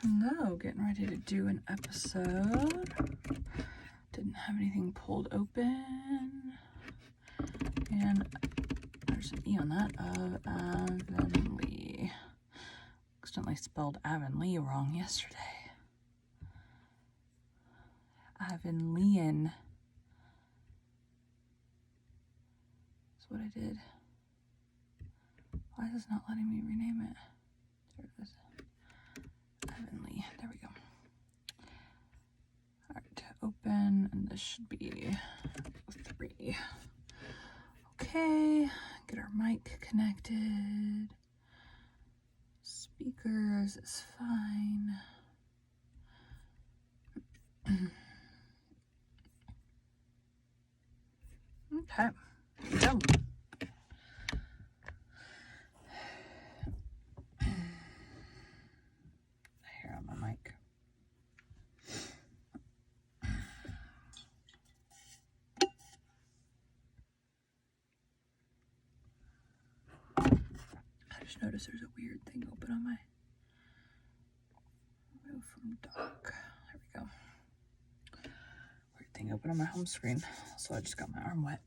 No, getting ready to do an episode. Didn't have anything pulled open. And there's an E on that, of Avonlea. Accidentally spelled Avonlea wrong yesterday. Avonlean. That's what I did. Why is this not letting me rename it? There it is. Avonlea. There we go. Alright, open, and this should be 3. Okay, get our mic connected. Speakers is fine. Okay, here we go. Here on my mic. I just noticed there's a weird thing open on my remove from dock. There we go. Weird thing open on my home screen. So I just got my arm wet.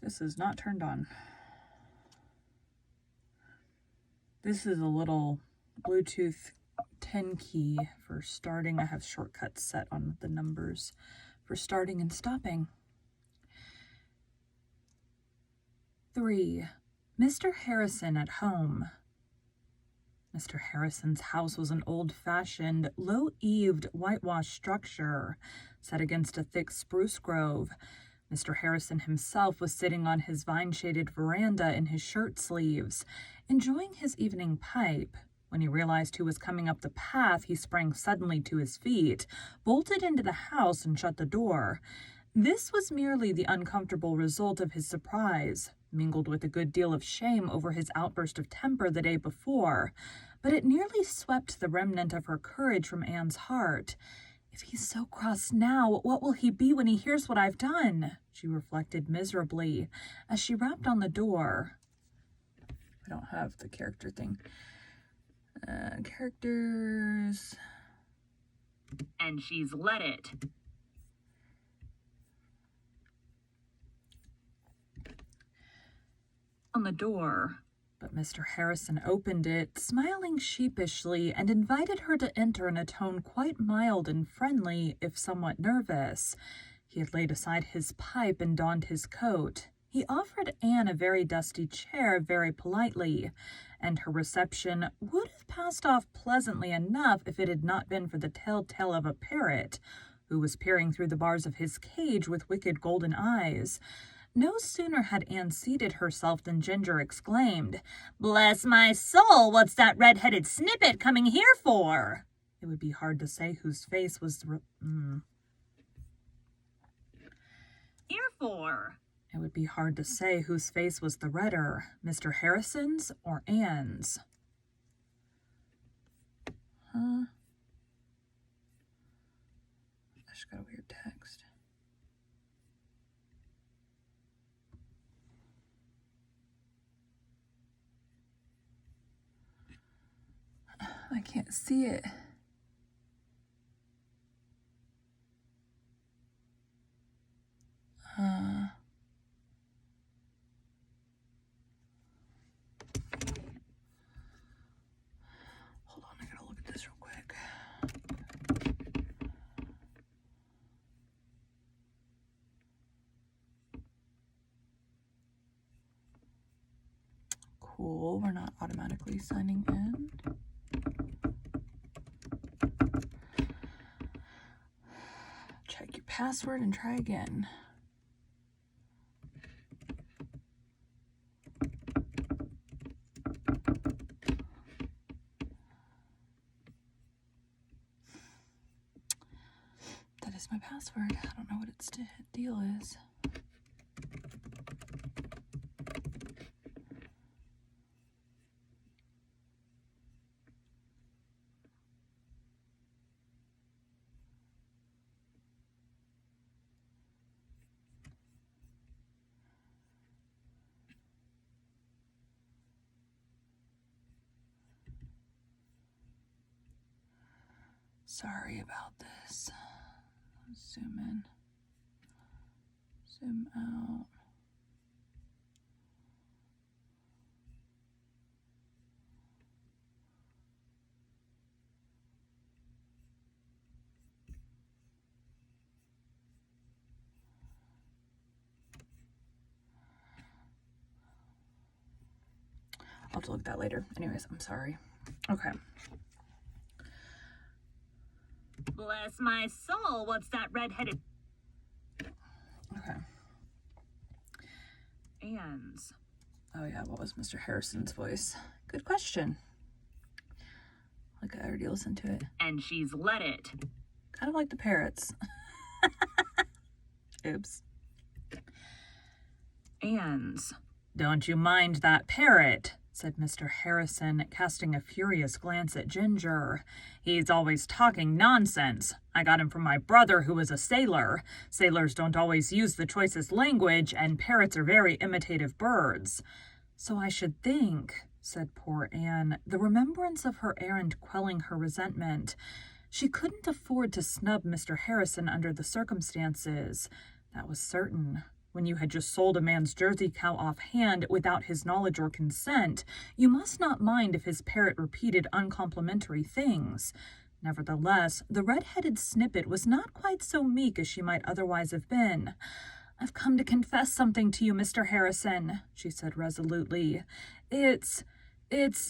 This is not turned on. This is a little Bluetooth 10 key for starting. I have shortcuts set on the numbers for starting and stopping. 3. Mr. Harrison at home. Mr. Harrison's house was an old-fashioned, low-eaved, whitewashed structure set against a thick spruce grove. Mr. Harrison himself was sitting on his vine-shaded veranda in his shirt sleeves, enjoying his evening pipe. When he realized who was coming up the path, he sprang suddenly to his feet, bolted into the house, and shut the door. This was merely the uncomfortable result of his surprise, mingled with a good deal of shame over his outburst of temper the day before, but it nearly swept the remnant of her courage from Anne's heart. If he's so cross now, what will he be when he hears what I've done? She reflected miserably as she rapped on the door. I don't have the character thing. Characters. And she's let it. On the door. But Mr. Harrison opened it, smiling sheepishly, and invited her to enter in a tone quite mild and friendly, if somewhat nervous. He had laid aside his pipe and donned his coat. He offered Anne a very dusty chair very politely, and her reception would have passed off pleasantly enough if it had not been for the telltale of a parrot, who was peering through the bars of his cage with wicked golden eyes. No sooner had Anne seated herself than Ginger exclaimed, "Bless my soul, what's that red-headed snippet coming here for?" It would be hard to say whose face was Here for? It would be hard to say whose face was the redder, Mr. Harrison's or Anne's. I just got a weird text. I can't see it. Hold on, I gotta look at this real quick. Cool, we're not automatically signing in. Check your password and try again. That is my password. I don't know what its deal is. Sorry about this. Zoom in. Zoom out. I'll have to look at that later. Anyways, I'm sorry. Okay. Bless my soul, what's that red-headed... Okay. Anne's. Oh yeah, what was Mr. Harrison's voice? Good question. Like I already listened to it. And she's let it. Kind of like the parrots. Oops. Anne's. Don't you mind that parrot, said Mr. Harrison, casting a furious glance at Ginger. He's always talking nonsense. I got him from my brother, who is a sailor. Sailors don't always use the choicest language, and parrots are very imitative birds. So I should think, said poor Anne, the remembrance of her errand quelling her resentment. She couldn't afford to snub Mr. Harrison under the circumstances. That was certain. When you had just sold a man's Jersey cow offhand without his knowledge or consent, you must not mind if his parrot repeated uncomplimentary things. Nevertheless, the red-headed snippet was not quite so meek as she might otherwise have been. I've come to confess something to you, Mr. Harrison, she said resolutely. It's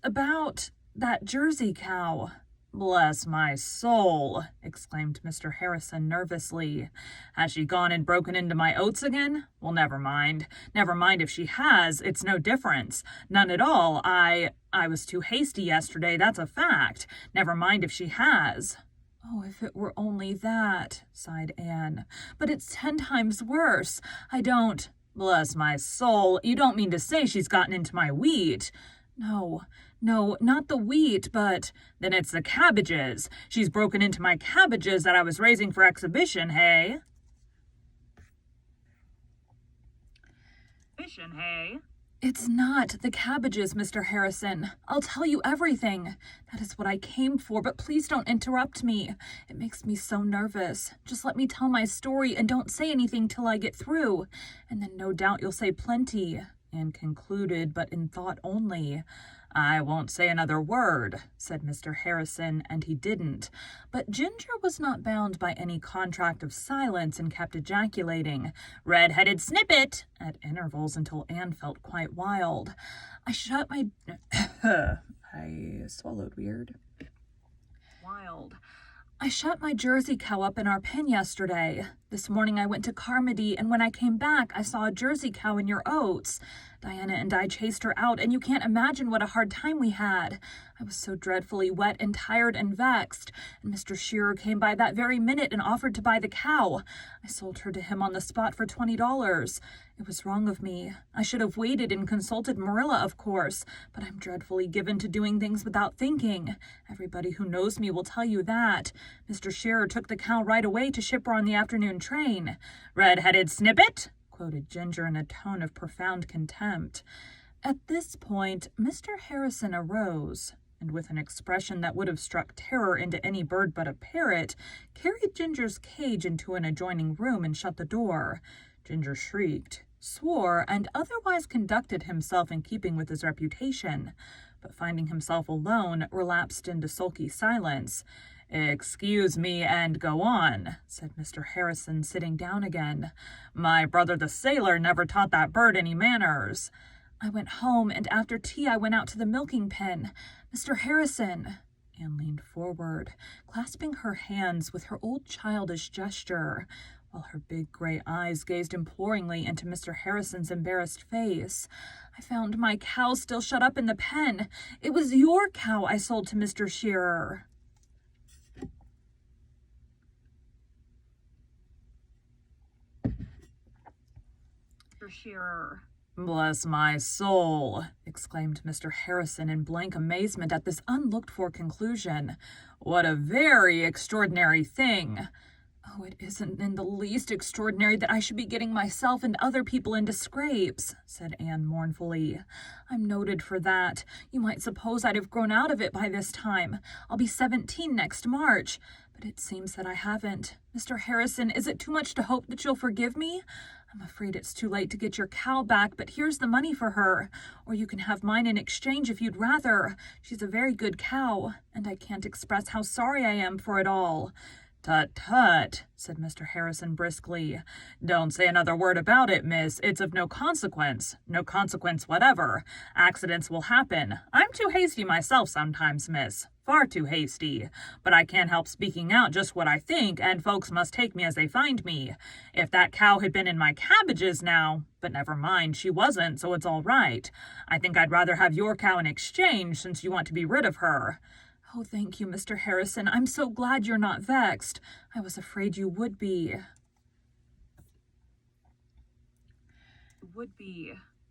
about that Jersey cow. Bless my soul, exclaimed Mr. Harrison nervously. Has she gone and broken into my oats again? Well, never mind. Never mind if she has, it's no difference. None at all. I was too hasty yesterday, that's a fact. Never mind if she has. Oh, if it were only that, sighed Anne. But it's 10 times worse. I don't... Bless my soul, you don't mean to say she's gotten into my wheat? No, not the wheat, but then it's the cabbages. She's broken into my cabbages that I was raising for exhibition, hey? Exhibition, hey? It's not the cabbages, Mr. Harrison. I'll tell you everything. That is what I came for, but please don't interrupt me. It makes me so nervous. Just let me tell my story and don't say anything till I get through. And then no doubt you'll say plenty. Anne concluded, but in thought only. I won't say another word, said Mr. Harrison, and he didn't. But Ginger was not bound by any contract of silence and kept ejaculating, "Red-headed snippet!" at intervals until Anne felt quite wild. I swallowed weird. Wild. I shut my Jersey cow up in our pen yesterday. This morning I went to Carmody, and when I came back, I saw a Jersey cow in your oats. Diana and I chased her out, and you can't imagine what a hard time we had. I was so dreadfully wet and tired and vexed, and Mr. Shearer came by that very minute and offered to buy the cow. I sold her to him on the spot for $20. It was wrong of me. I should have waited and consulted Marilla, of course, but I'm dreadfully given to doing things without thinking. Everybody who knows me will tell you that. Mr. Shearer took the cow right away to ship her on the afternoon train. "Red-headed snippet," quoted Ginger in a tone of profound contempt. At this point, Mr. Harrison arose, and with an expression that would have struck terror into any bird but a parrot, carried Ginger's cage into an adjoining room and shut the door. Ginger shrieked, swore, and otherwise conducted himself in keeping with his reputation, but finding himself alone, relapsed into sulky silence. "Excuse me and go on," said Mr. Harrison, sitting down again. "My brother the sailor never taught that bird any manners." I went home, and after tea I went out to the milking pen. Mr. Harrison, Anne leaned forward, clasping her hands with her old childish gesture, while her big gray eyes gazed imploringly into Mr. Harrison's embarrassed face. I found my cow still shut up in the pen. It was your cow I sold to Mr. Shearer. Mr. Shearer. "Bless my soul," exclaimed Mr. Harrison in blank amazement at this unlooked-for conclusion. "What a very extraordinary thing." Oh, it isn't in the least extraordinary that I should be getting myself and other people into scrapes, said Anne mournfully. I'm noted for that. You might suppose I'd have grown out of it by this time. I'll be 17 next March. But it seems that I haven't. Mr. Harrison, is it too much to hope that you'll forgive me? I'm afraid it's too late to get your cow back, but here's the money for her. Or you can have mine in exchange if you'd rather. She's a very good cow, and I can't express how sorry I am for it all. Tut, tut, said Mr. Harrison briskly. Don't say another word about it, miss. It's of no consequence. No consequence whatever. Accidents will happen. I'm too hasty myself sometimes, miss. Far too hasty. But I can't help speaking out just what I think, and folks must take me as they find me. If that cow had been in my cabbages now... But never mind, she wasn't, so it's all right. I think I'd rather have your cow in exchange, since you want to be rid of her. Oh, thank you, Mr. Harrison. I'm so glad you're not vexed. I was afraid you would be.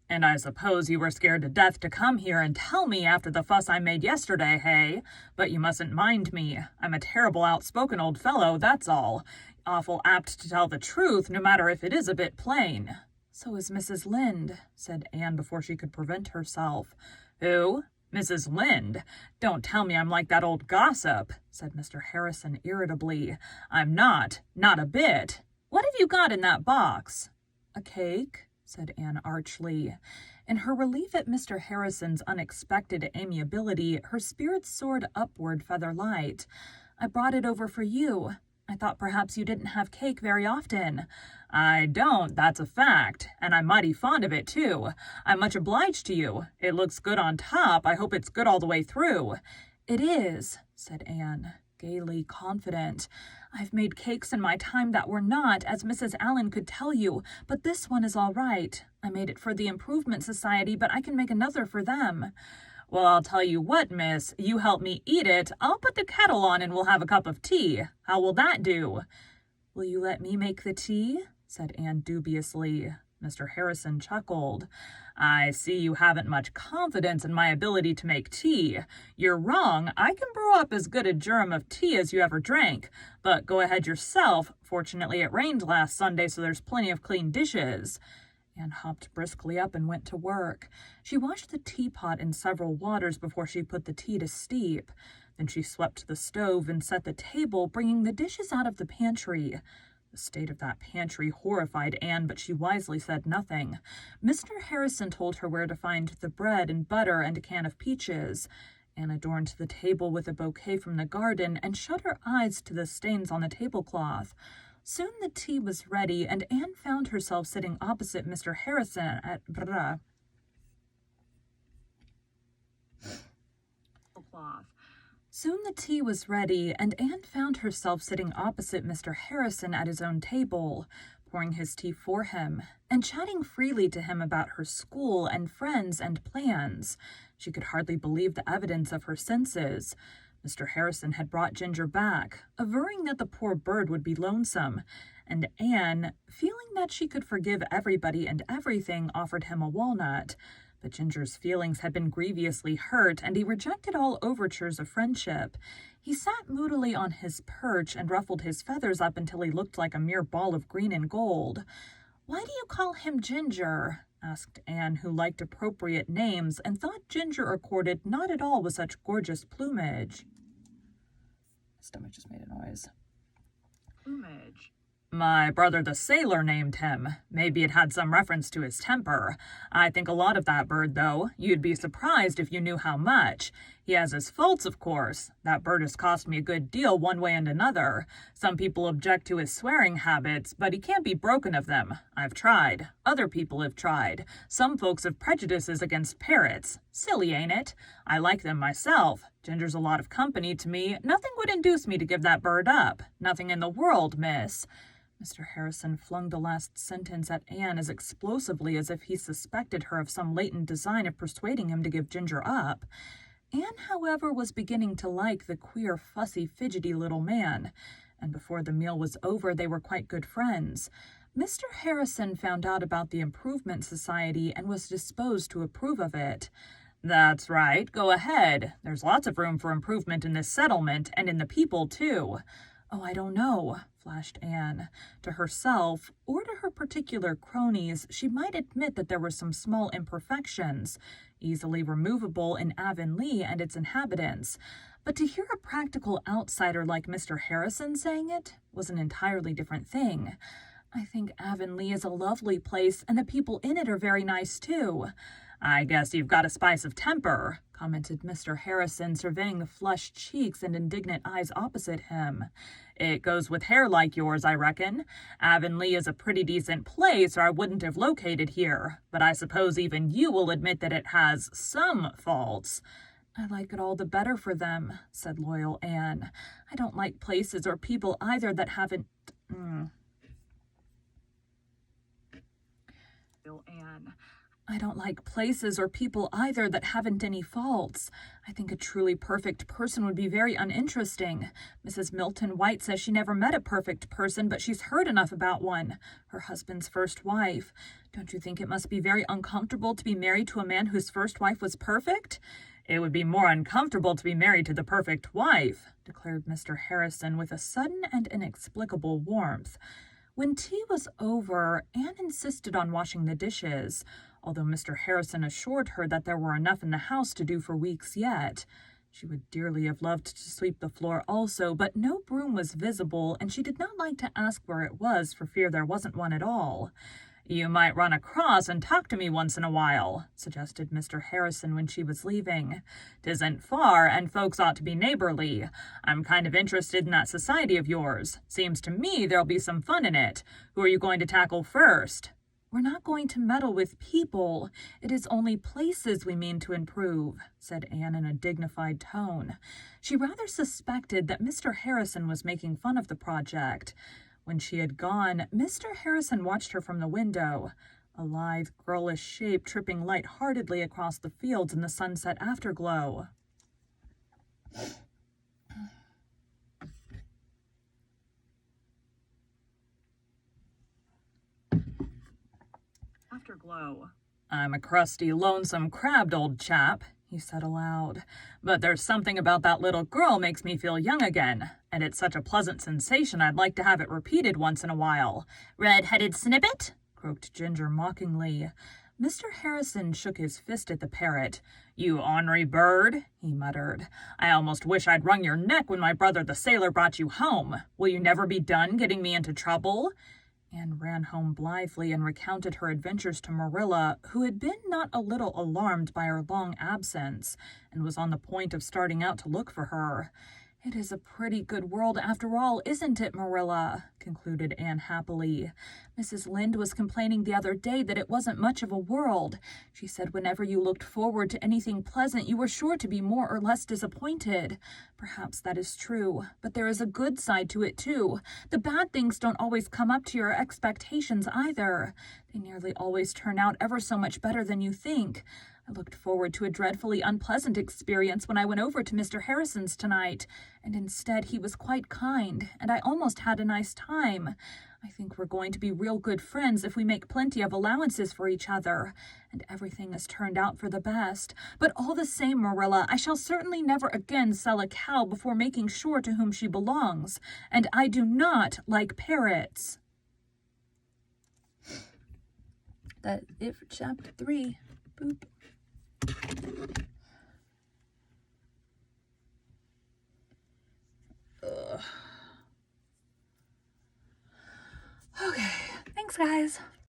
And I suppose you were scared to death to come here and tell me after the fuss I made yesterday, hey? But you mustn't mind me. I'm a terrible outspoken old fellow, that's all. Awful apt to tell the truth, no matter if it is a bit plain. So is Mrs. Lynde, said Anne before she could prevent herself. Who? Mrs. Lynde? Don't tell me I'm like that old gossip, said Mr. Harrison irritably. I'm not a bit. What have you got in that box? A cake, said Anne archly. In her relief at Mr. Harrison's unexpected amiability, her spirits soared upward feather-light. I brought it over for you. I thought perhaps you didn't have cake very often. I don't, that's a fact, and I'm mighty fond of it, too. I'm much obliged to you. It looks good on top. I hope it's good all the way through. It is, said Anne, gaily confident. I've made cakes in my time that were not, as Mrs. Allen could tell you, but this one is all right. I made it for the Improvement Society, but I can make another for them. Well, I'll tell you what, miss, you help me eat it. I'll put the kettle on and we'll have a cup of tea. How will that do? Will you let me make the tea? Said Anne dubiously. Mr. Harrison chuckled. I see you haven't much confidence in my ability to make tea. You're wrong. I can brew up as good a germ of tea as you ever drank. But go ahead yourself. Fortunately, it rained last Sunday, so there's plenty of clean dishes. Anne hopped briskly up and went to work. She washed the teapot in several waters before she put the tea to steep. Then she swept the stove and set the table, bringing the dishes out of the pantry. The state of that pantry horrified Anne, but she wisely said nothing. Mr. Harrison told her where to find the bread and butter and a can of peaches. Anne adorned the table with a bouquet from the garden and shut her eyes to the stains on the tablecloth. Soon the tea was ready, and Anne found herself sitting opposite Mr. Harrison at his own table, pouring his tea for him, and chatting freely to him about her school and friends and plans. She could hardly believe the evidence of her senses. Mr. Harrison had brought Ginger back, averring that the poor bird would be lonesome, and Anne, feeling that she could forgive everybody and everything, offered him a walnut. But Ginger's feelings had been grievously hurt, and he rejected all overtures of friendship. He sat moodily on his perch and ruffled his feathers up until he looked like a mere ball of green and gold. "Why do you call him Ginger?" asked Anne, who liked appropriate names and thought Ginger accorded not at all with such gorgeous plumage. My stomach just made a noise. Plumage. My brother the sailor named him. Maybe it had some reference to his temper. I think a lot of that bird, though. You'd be surprised if you knew how much. He has his faults, of course. That bird has cost me a good deal one way and another. Some people object to his swearing habits, but he can't be broken of them. I've tried. Other people have tried. Some folks have prejudices against parrots. Silly, ain't it? I like them myself. Ginger's a lot of company to me. Nothing would induce me to give that bird up. Nothing in the world, miss. Mr. Harrison flung the last sentence at Anne as explosively as if he suspected her of some latent design of persuading him to give Ginger up. Anne, however, was beginning to like the queer, fussy, fidgety little man, and before the meal was over they were quite good friends. Mr. Harrison found out about the Improvement Society and was disposed to approve of it. That's right. Go ahead. There's lots of room for improvement in this settlement, and in the people, too. Oh, I don't know, flashed Anne. To herself, or to her particular cronies, she might admit that there were some small imperfections, easily removable in Avonlea and its inhabitants. But to hear a practical outsider like Mr. Harrison saying it was an entirely different thing. I think Avonlea is a lovely place, and the people in it are very nice, too. I guess you've got a spice of temper, commented Mr. Harrison, surveying the flushed cheeks and indignant eyes opposite him. It goes with hair like yours, I reckon. Avonlea is a pretty decent place, or I wouldn't have located here, but I suppose even you will admit that it has some faults. I like it all the better for them, said loyal Anne. I don't like places or people either that haven't... Anne. I don't like places or people either that haven't any faults. I think a truly perfect person would be very uninteresting. Mrs. Milton White says she never met a perfect person, but she's heard enough about one. Her husband's first wife. Don't you think it must be very uncomfortable to be married to a man whose first wife was perfect? It would be more uncomfortable to be married to the perfect wife, declared Mr. Harrison with a sudden and inexplicable warmth. When tea was over, Anne insisted on washing the dishes, although Mr. Harrison assured her that there were enough in the house to do for weeks yet. She would dearly have loved to sweep the floor also, but no broom was visible, and she did not like to ask where it was for fear there wasn't one at all. You might run across and talk to me once in a while, suggested Mr. Harrison when she was leaving. 'Tisn't far, and folks ought to be neighborly. I'm kind of interested in that society of yours. Seems to me there'll be some fun in it. Who are you going to tackle first? We're not going to meddle with people. It is only places we mean to improve, said Anne in a dignified tone. She rather suspected that Mr. Harrison was making fun of the project. When she had gone, Mr. Harrison watched her from the window, a lithe, girlish shape tripping light-heartedly across the fields in the sunset afterglow. Afterglow. I'm a crusty, lonesome, crabbed old chap, he said aloud. But there's something about that little girl makes me feel young again, and it's such a pleasant sensation I'd like to have it repeated once in a while. Red-headed snippet? Croaked Ginger mockingly. Mr. Harrison shook his fist at the parrot. You ornery bird, he muttered. I almost wish I'd wrung your neck when my brother the sailor brought you home. Will you never be done getting me into trouble? Anne ran home blithely and recounted her adventures to Marilla, who had been not a little alarmed by her long absence, and was on the point of starting out to look for her. It is a pretty good world after all, isn't it, Marilla? Concluded Anne happily. Mrs. Lynde was complaining the other day that it wasn't much of a world. She said whenever you looked forward to anything pleasant, you were sure to be more or less disappointed. Perhaps that is true, but there is a good side to it, too. The bad things don't always come up to your expectations either. They nearly always turn out ever so much better than you think. I looked forward to a dreadfully unpleasant experience when I went over to Mr. Harrison's tonight, and instead he was quite kind, and I almost had a nice time. I think we're going to be real good friends if we make plenty of allowances for each other, and everything has turned out for the best. But all the same, Marilla, I shall certainly never again sell a cow before making sure to whom she belongs, and I do not like parrots. That's it for chapter 3. Boop. Ugh. Okay, thanks guys.